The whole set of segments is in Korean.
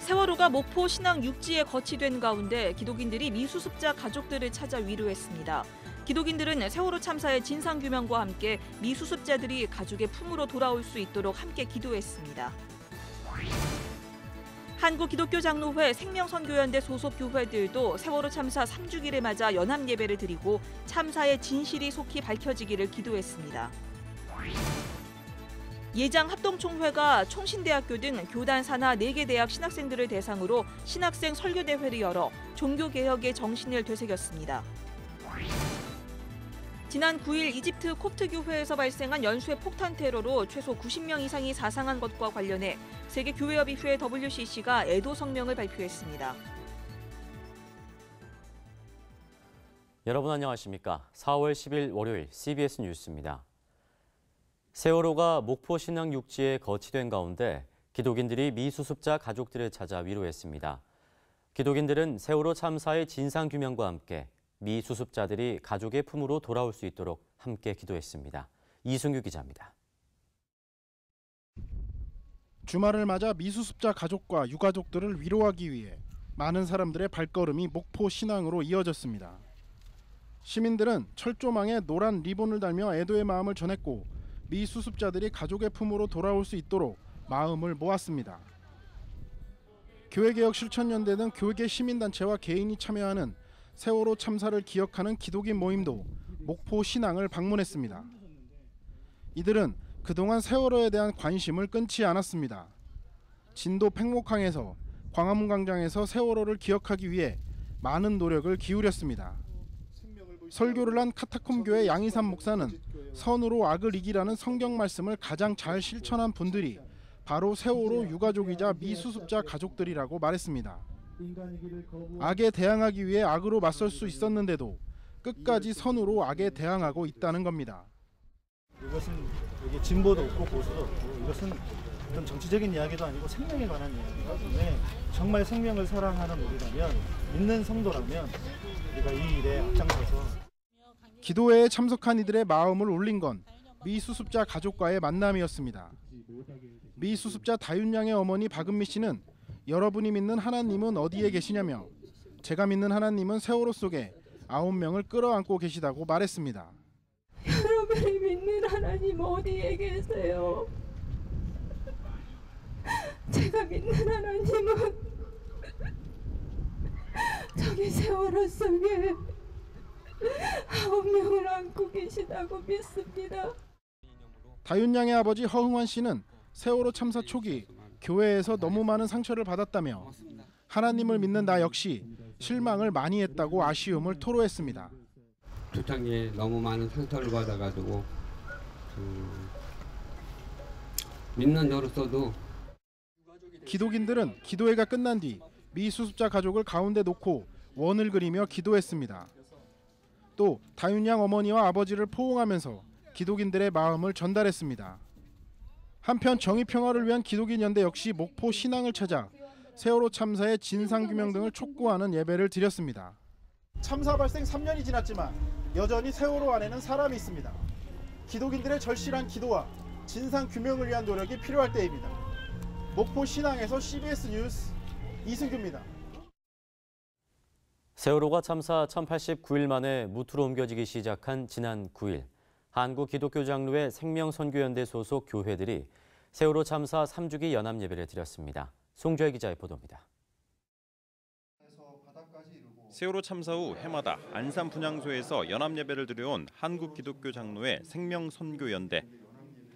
세월호가 목포 신항 육지에 거치된 가운데 기독인들이 미수습자 가족들을 찾아 위로했습니다. 기독인들은 세월호 참사의 진상규명과 함께 미수습자들이 가족의 품으로 돌아올 수 있도록 함께 기도했습니다. 한국기독교장로회 생명선교연대 소속 교회들도 세월호 참사 3주기를 맞아 연합예배를 드리고 참사의 진실이 속히 밝혀지기를 기도했습니다. 예장합동총회가 총신대학교 등 교단 산하 4개 대학 신학생들을 대상으로 신학생 설교대회를 열어 종교개혁의 정신을 되새겼습니다. 지난 9일 이집트 콥트교회에서 발생한 연쇄 폭탄 테러로 최소 90명 이상이 사상한 것과 관련해 세계교회협의회 WCC가 애도 성명을 발표했습니다. 여러분 안녕하십니까? 4월 10일 월요일 CBS 뉴스입니다. 세월호가 목포 신항 육지에 거치된 가운데 기독인들이 미수습자 가족들을 찾아 위로했습니다. 기독인들은 세월호 참사의 진상규명과 함께 미수습자들이 가족의 품으로 돌아올 수 있도록 함께 기도했습니다. 이승규 기자입니다. 주말을 맞아 미수습자 가족과 유가족들을 위로하기 위해 많은 사람들의 발걸음이 목포 신항으로 이어졌습니다. 시민들은 철조망에 노란 리본을 달며 애도의 마음을 전했고 미수습자들이 가족의 품으로 돌아올 수 있도록 마음을 모았습니다. 교회개혁실천연대 등 교계 시민단체와 개인이 참여하는 세월호 참사를 기억하는 기독인 모임도 목포 신항을 방문했습니다. 이들은 그동안 세월호에 대한 관심을 끊지 않았습니다. 진도 팽목항에서 광화문 광장에서 세월호를 기억하기 위해 많은 노력을 기울였습니다. 설교를 한 카타콤 교회 양희삼 목사는 선으로 악을 이기라는 성경 말씀을 가장 잘 실천한 분들이 바로 세월호 유가족이자 미수습자 가족들이라고 말했습니다. 악에 대항하기 위해 악으로 맞설 수 있었는데도 끝까지 선으로 악에 대항하고 있다는 겁니다. 이것은 여기 진보도 없고 보수도 없고 이것은 어떤 정치적인 이야기도 아니고 생명에 관한 이야기이기 때문에 정말 생명을 사랑하는 우리라면 믿는 성도라면 우리가 이 일에 앞장서서 기도회에 참석한 이들의 마음을 울린 건 미수습자 가족과의 만남이었습니다. 미수습자 다윤양의 어머니 박은미 씨는 여러분이 믿는 하나님은 어디에 계시냐며 제가 믿는 하나님은 세월호 속에 9명을 끌어안고 계시다고 말했습니다. 여러분이 믿는 하나님 어디에 계세요? 제가 믿는 하나님은 저기 세월호 속에 9명을 안고 계시다고 믿습니다. 다윤양의 아버지 허흥환 씨는 세월호 참사 초기 교회에서 너무 많은 상처를 받았다며 하나님을 믿는 나 역시 실망을 많이 했다고 아쉬움을 토로했습니다. 초창기에 너무 많은 상처를 받아가지고 믿는 저로서도 기독인들은 기도회가 끝난 뒤 미수습자 가족을 가운데 놓고 원을 그리며 기도했습니다. 또 다윤양 어머니와 아버지를 포옹하면서 기독인들의 마음을 전달했습니다. 한편 정의평화를 위한 기독인연대 역시 목포 신항을 찾아 세월호 참사의 진상규명 등을 촉구하는 예배를 드렸습니다. 참사 발생 3년이 지났지만 여전히 세월호 안에는 사람이 있습니다. 기독인들의 절실한 기도와 진상규명을 위한 노력이 필요할 때입니다. 목포 신항에서 CBS 뉴스 이승규입니다. 세월호가 참사 1089일 만에 무트로 옮겨지기 시작한 지난 9일 한국기독교장로회 생명선교연대 소속 교회들이 세월호 참사 3주기 연합예배를 드렸습니다. 송주혜 기자의 보도입니다. 세월호 참사 후 해마다 안산 분향소에서 연합예배를 드려온 한국기독교장로회 생명선교연대.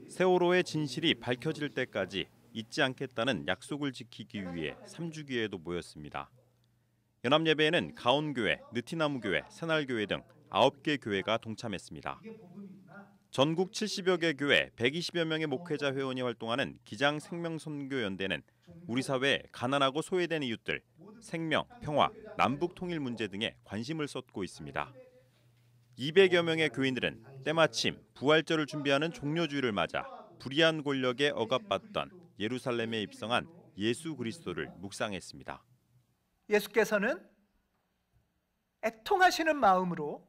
세월호의 진실이 밝혀질 때까지 잊지 않겠다는 약속을 지키기 위해 3주기에도 모였습니다. 연합예배에는 가온교회, 느티나무교회, 새날교회 등 9개 교회가 동참했습니다. 전국 70여 개 교회 120여 명의 목회자 회원이 활동하는 기장 생명선교연대는 우리 사회의 가난하고 소외된 이웃들, 생명, 평화, 남북 통일 문제 등에 관심을 쏟고 있습니다. 200여 명의 교인들은 때마침 부활절을 준비하는 종려주일을 맞아 불의한 권력에 억압받던 예루살렘에 입성한 예수 그리스도를 묵상했습니다. 예수께서는 애통하시는 마음으로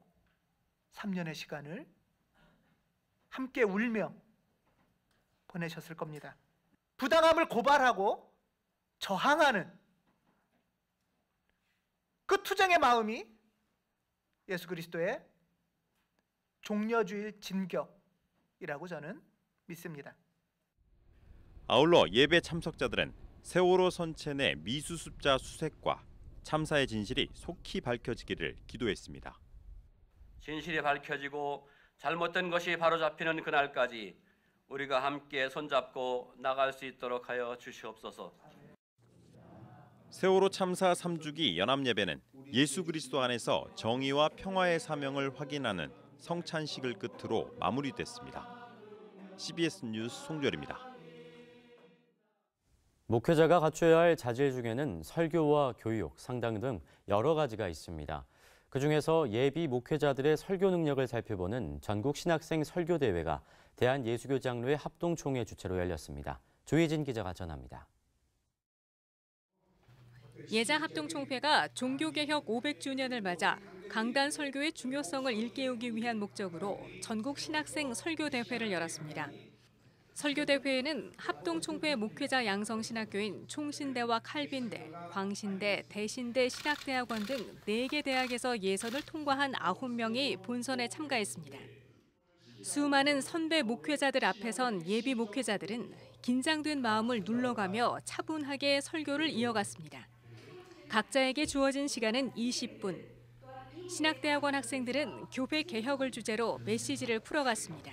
3년의 시간을 함께 울며 보내셨을 겁니다. 부당함을 고발하고 저항하는 그 투쟁의 마음이 예수 그리스도의 종려주일 진격이라고 저는 믿습니다. 아울러 예배 참석자들은 세월호 선체 내 미수습자 수색과 참사의 진실이 속히 밝혀지기를 기도했습니다. 진실이 밝혀지고 잘못된 것이 바로잡히는 그날까지 우리가 함께 손잡고 나갈 수 있도록 하여 주시옵소서. 세월호 참사 3주기 연합예배는 예수 그리스도 안에서 정의와 평화의 사명을 확인하는 성찬식을 끝으로 마무리됐습니다. CBS 뉴스 송별입니다. 목회자가 갖춰야 할 자질 중에는 설교와 교육, 상당 등 여러 가지가 있습니다. 그중에서 예비 목회자들의 설교 능력을 살펴보는 전국 신학생 설교대회가 대한예수교 장로회 합동총회 주최로 열렸습니다. 조희진 기자가 전합니다. 예장 합동총회가 종교개혁 500주년을 맞아 강단 설교의 중요성을 일깨우기 위한 목적으로 전국 신학생 설교대회를 열었습니다. 설교대회에는 합동총회 목회자 양성신학교인 총신대와 칼빈대, 광신대, 대신대 신학대학원 등 4개 대학에서 예선을 통과한 9명이 본선에 참가했습니다. 수많은 선배 목회자들 앞에 선 예비 목회자들은 긴장된 마음을 눌러가며 차분하게 설교를 이어갔습니다. 각자에게 주어진 시간은 20분. 신학대학원 학생들은 교회 개혁을 주제로 메시지를 풀어갔습니다.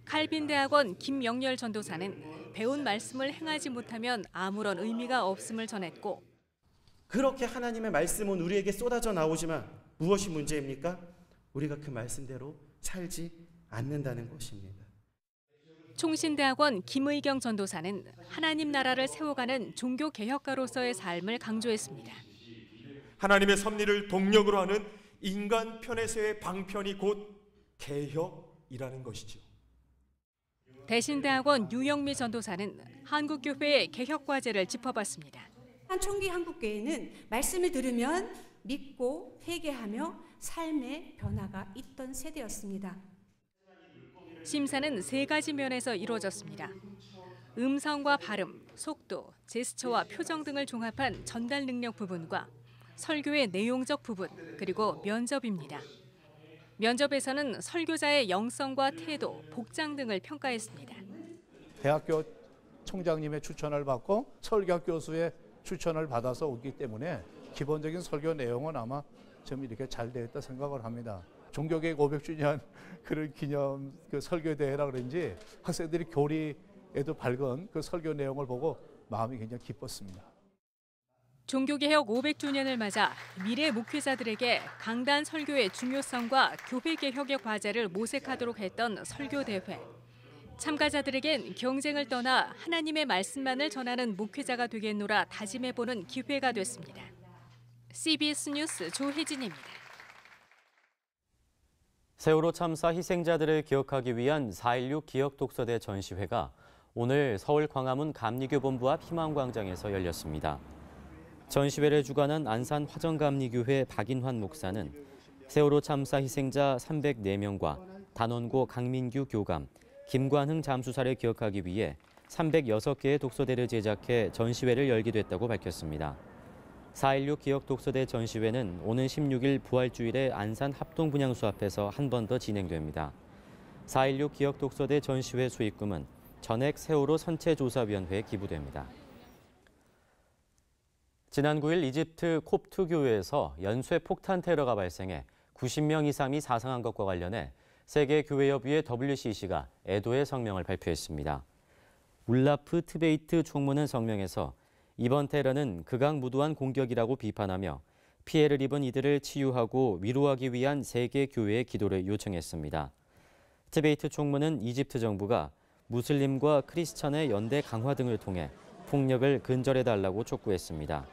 칼빈대학원 김영렬 전도사는 배운 말씀을 행하지 못하면 아무런 의미가 없음을 전했고, 그렇게 하나님의 말씀은 우리에게 쏟아져 나오지만 무엇이 문제입니까? 우리가 그 말씀대로 살지 않는다는 것입니다. 총신대학원 김의경 전도사는 하나님 나라를 세워가는 종교개혁가로서의 삶을 강조했습니다. 하나님의 섭리를 동력으로 하는 인간 편에서의 방편이 곧 개혁이라는 것이죠. 대신대학원 유영미 전도사는 한국교회의 개혁과제를 짚어봤습니다. 총기 한국교회는 말씀을 들으면 믿고 회개하며 삶의 변화가 있던 세대였습니다. 심사는 3가지 면에서 이루어졌습니다. 음성과 발음, 속도, 제스처와 표정 등을 종합한 전달 능력 부분과 설교의 내용적 부분, 그리고 면접입니다. 면접에서는 설교자의 영성과 태도, 복장 등을 평가했습니다. 대학교 총장님의 추천을 받고 설교 교수의 추천을 받아서 오기 때문에 기본적인 설교 내용은 아마 좀 이렇게 잘 되었다 생각을 합니다. 종교개혁 500주년 그런 기념 그 설교 대회라 그런지 학생들이 교리에도 밝은 그 설교 내용을 보고 마음이 굉장히 기뻤습니다. 종교개혁 500주년을 맞아 미래 목회자들에게 강단 설교의 중요성과 교회 개혁의 과제를 모색하도록 했던 설교대회. 참가자들에겐 경쟁을 떠나 하나님의 말씀만을 전하는 목회자가 되겠노라 다짐해보는 기회가 됐습니다. CBS 뉴스 조혜진입니다. 세월호 참사 희생자들을 기억하기 위한 4.16 기억독서대 전시회가 오늘 서울 광화문 감리교본부 앞 희망광장에서 열렸습니다. 전시회를 주관한 안산 화정감리교회 박인환 목사는 세월호 참사 희생자 304명과 단원고 강민규 교감, 김관흥 잠수사를 기억하기 위해 306개의 독서대를 제작해 전시회를 열게 됐다고 밝혔습니다. 4.16 기억독서대 전시회는 오는 16일 부활주일에 안산 합동분향소 앞에서 한 번 더 진행됩니다. 4.16 기억독서대 전시회 수익금은 전액 세월호 선체조사위원회에 기부됩니다. 지난 9일 이집트 콥트 교회에서 연쇄 폭탄 테러가 발생해 90명 이상이 사상한 것과 관련해 세계교회협의회 WCC가 애도의 성명을 발표했습니다. 울라프 트베이트 총무는 성명에서 이번 테러는 극악무도한 공격이라고 비판하며 피해를 입은 이들을 치유하고 위로하기 위한 세계 교회의 기도를 요청했습니다. 트베이트 총무는 이집트 정부가 무슬림과 크리스천의 연대 강화 등을 통해 폭력을 근절해달라고 촉구했습니다.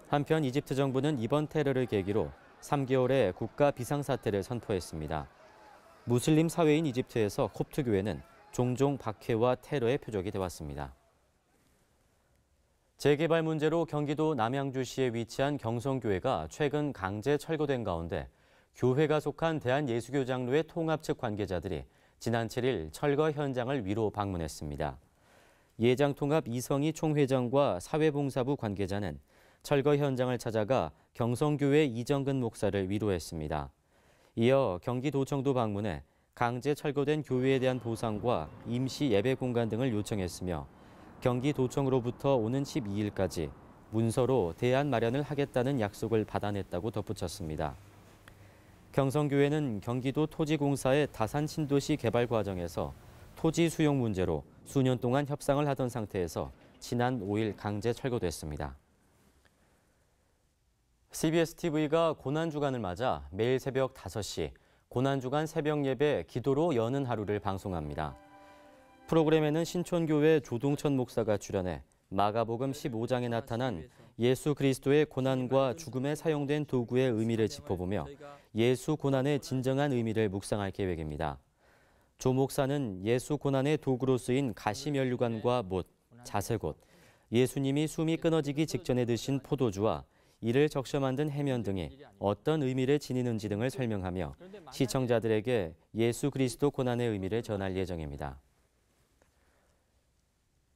한편 이집트 정부는 이번 테러를 계기로 3개월의 국가 비상사태를 선포했습니다. 무슬림 사회인 이집트에서 콥트 교회는 종종 박해와 테러의 표적이 되었습니다. 재개발 문제로 경기도 남양주시에 위치한 경성교회가 최근 강제 철거된 가운데 교회가 속한 대한예수교 장로회 통합 측 관계자들이 지난 7일 철거 현장을 위로 방문했습니다. 예장통합 이성희 총회장과 사회봉사부 관계자는 철거 현장을 찾아가 경성교회 이정근 목사를 위로했습니다. 이어 경기도청도 방문해 강제 철거된 교회에 대한 보상과 임시 예배 공간 등을 요청했으며 경기도청으로부터 오는 12일까지 문서로 대안 마련을 하겠다는 약속을 받아냈다고 덧붙였습니다. 경성교회는 경기도 토지공사의 다산 신도시 개발 과정에서 토지 수용 문제로 수년 동안 협상을 하던 상태에서 지난 5일 강제 철거됐습니다. CBS TV가 고난주간을 맞아 매일 새벽 5시 고난주간 새벽 예배 기도로 여는 하루를 방송합니다. 프로그램에는 신촌교회 조동천 목사가 출연해 마가복음 15장에 나타난 예수 그리스도의 고난과 죽음에 사용된 도구의 의미를 짚어보며 예수 고난의 진정한 의미를 묵상할 계획입니다. 조 목사는 예수 고난의 도구로 쓰인 가시면류관과 못, 자색옷, 예수님이 숨이 끊어지기 직전에 드신 포도주와 이를 적셔 만든 해면 등이 어떤 의미를 지니는지 등을 설명하며 시청자들에게 예수 그리스도 고난의 의미를 전할 예정입니다.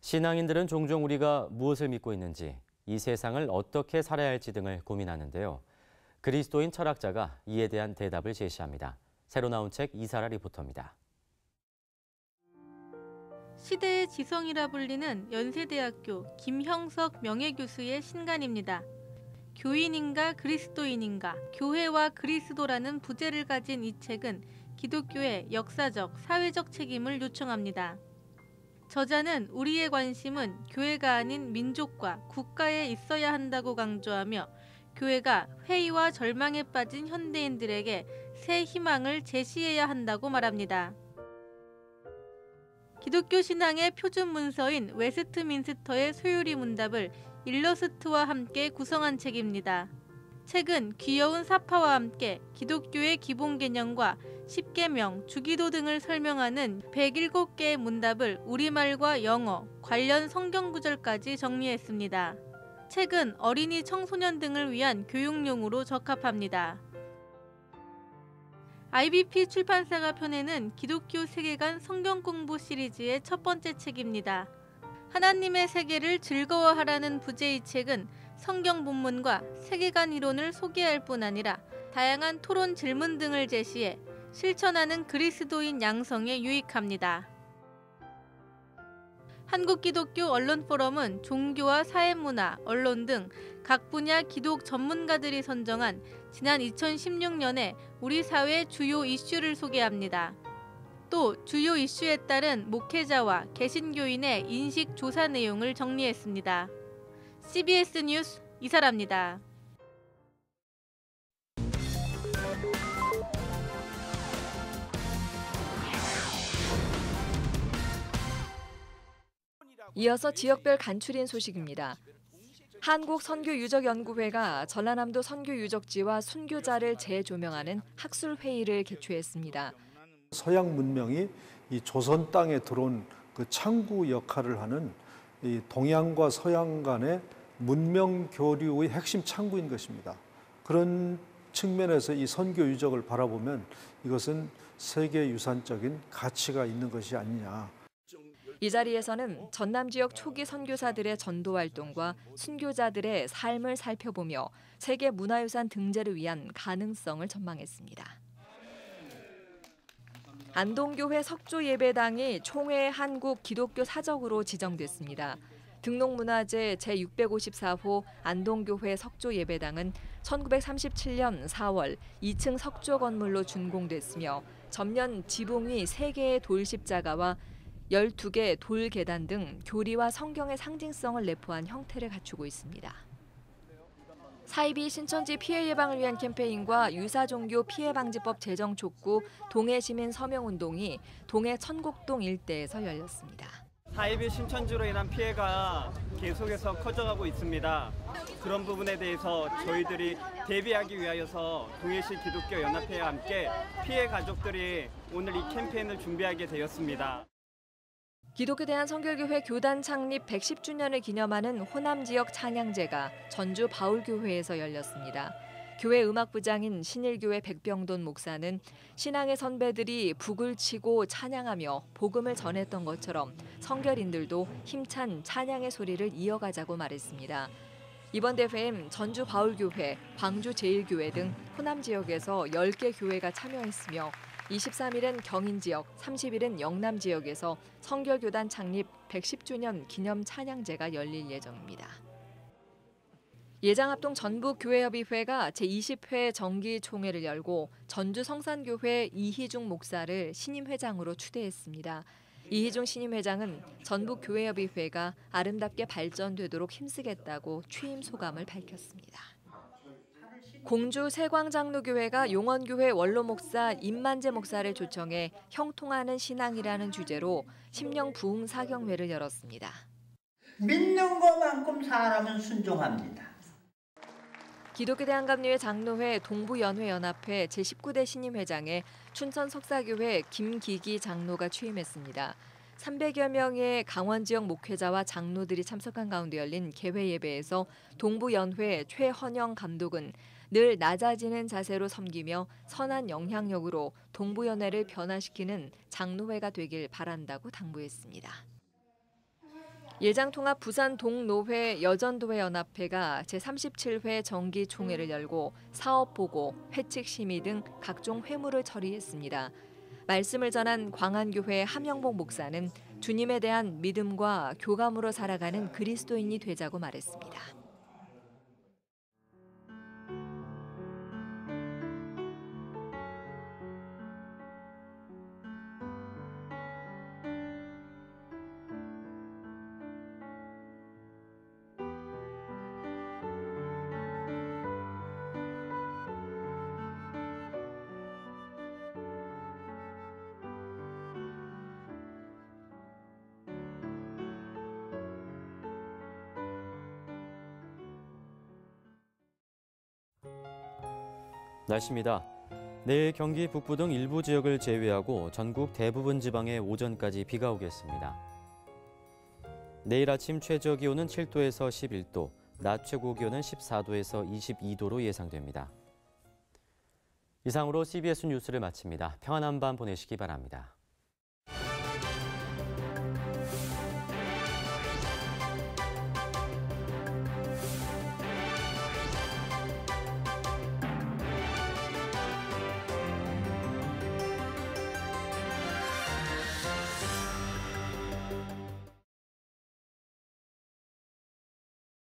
신앙인들은 종종 우리가 무엇을 믿고 있는지, 이 세상을 어떻게 살아야 할지 등을 고민하는데요. 그리스도인 철학자가 이에 대한 대답을 제시합니다. 새로 나온 책 이사라 리포터입니다. 시대의 지성이라 불리는 연세대학교 김형석 명예교수의 신간입니다. 교인인가 그리스도인인가, 교회와 그리스도라는 부제를 가진 이 책은 기독교의 역사적, 사회적 책임을 요청합니다. 저자는 우리의 관심은 교회가 아닌 민족과 국가에 있어야 한다고 강조하며 교회가 회의와 절망에 빠진 현대인들에게 새 희망을 제시해야 한다고 말합니다. 기독교 신앙의 표준 문서인 웨스트민스터의 소요리 문답을 일러스트와 함께 구성한 책입니다. 책은 귀여운 사파와 함께 기독교의 기본 개념과 10계명, 주기도 등을 설명하는 107개의 문답을 우리말과 영어, 관련 성경 구절까지 정리했습니다. 책은 어린이, 청소년 등을 위한 교육용으로 적합합니다. IBP 출판사가 펴내는 기독교 세계관 성경 공부 시리즈의 첫 번째 책입니다. 하나님의 세계를 즐거워하라는 부제의 책은 성경 본문과 세계관 이론을 소개할 뿐 아니라 다양한 토론 질문 등을 제시해 실천하는 그리스도인 양성에 유익합니다. 한국기독교 언론포럼은 종교와 사회문화, 언론 등 각 분야 기독 전문가들이 선정한 지난 2016년에 우리 사회의 주요 이슈를 소개합니다. 또 주요 이슈에 따른 목회자와 개신교인의 인식 조사 내용을 정리했습니다. CBS 뉴스 이사라입니다. 이어서 지역별 간추린 소식입니다. 한국선교유적연구회가 전라남도 선교유적지와 순교자를 재조명하는 학술회의를 개최했습니다. 서양 문명이 이 조선 땅에 들어온 그 창구 역할을 하는 이 동양과 서양 간의 문명 교류의 핵심 창구인 것입니다. 그런 측면에서 이 선교 유적을 바라보면 이것은 세계 유산적인 가치가 있는 것이 아니냐. 이 자리에서는 전남 지역 초기 선교사들의 전도 활동과 순교자들의 삶을 살펴보며 세계 문화유산 등재를 위한 가능성을 전망했습니다. 안동교회 석조예배당이 총회 한국 기독교 사적으로 지정됐습니다. 등록문화재 제654호 안동교회 석조예배당은 1937년 4월 2층 석조 건물로 준공됐으며 전면 지붕 위 3개의 돌십자가와 12개 돌 계단 등 교리와 성경의 상징성을 내포한 형태를 갖추고 있습니다. 사이비 신천지 피해 예방을 위한 캠페인과 유사종교 피해방지법 제정 촉구 동해시민 서명운동이 동해 천곡동 일대에서 열렸습니다. 사이비 신천지로 인한 피해가 계속해서 커져가고 있습니다. 그런 부분에 대해서 저희들이 대비하기 위하여서 동해시 기독교 연합회와 함께 피해 가족들이 오늘 이 캠페인을 준비하게 되었습니다. 기독교 대한성결교회 교단 창립 110주년을 기념하는 호남 지역 찬양제가 전주 바울교회에서 열렸습니다. 교회 음악부장인 신일교회 백병돈 목사는 신앙의 선배들이 북을 치고 찬양하며 복음을 전했던 것처럼 성결인들도 힘찬 찬양의 소리를 이어가자고 말했습니다. 이번 대회엔 전주 바울교회, 광주 제일교회 등 호남 지역에서 10개 교회가 참여했으며 23일엔 경인 지역, 30일은 영남 지역에서 성결교단 창립 110주년 기념 찬양제가 열릴 예정입니다. 예장합동 전북교회협의회가 제20회 정기총회를 열고 전주 성산교회 이희중 목사를 신임회장으로 추대했습니다. 이희중 신임회장은 전북교회협의회가 아름답게 발전되도록 힘쓰겠다고 취임 소감을 밝혔습니다. 공주 세광장로교회가 용원교회 원로목사 임만재 목사를 초청해 형통하는 신앙이라는 주제로 심령 부흥 사경회를 열었습니다. 믿는 것만큼 사람은 순종합니다. 기독교대한감리회 장로회 동부연회연합회 제19대 신임회장에 춘천 석사교회 김기기 장로가 취임했습니다. 300여 명의 강원 지역 목회자와 장로들이 참석한 가운데 열린 개회 예배에서 동부연회 최헌영 감독은 늘 낮아지는 자세로 섬기며 선한 영향력으로 동부연회를 변화시키는 장로회가 되길 바란다고 당부했습니다. 예장통합 부산 동노회 여전도회 연합회가 제37회 정기총회를 열고 사업보고, 회칙심의 등 각종 회무를 처리했습니다. 말씀을 전한 광안교회 함영복 목사는 주님에 대한 믿음과 교감으로 살아가는 그리스도인이 되자고 말했습니다. 날씨입니다. 내일 경기 북부 등 일부 지역을 제외하고 전국 대부분 지방에 오전까지 비가 오겠습니다. 내일 아침 최저 기온은 7도에서 11도, 낮 최고 기온은 14도에서 22도로 예상됩니다. 이상으로 CBS 뉴스를 마칩니다. 평안한 밤 보내시기 바랍니다.